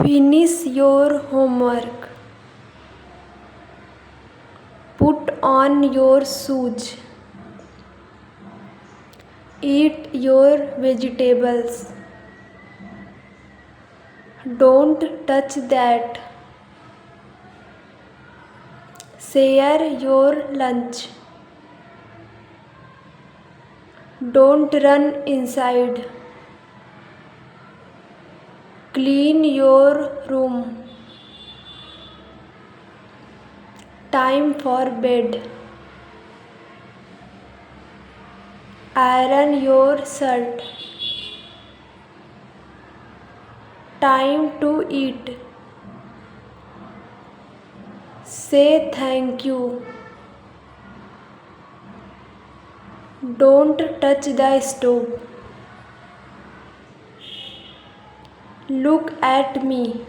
Finish your homework. Put on your shoes. Eat your vegetables. Don't touch that. Share your lunch. Don't run inside. Clean your room. Time for bed. Iron your shirt. Time to eat. Say thank you. Don't touch the stove. Look at me.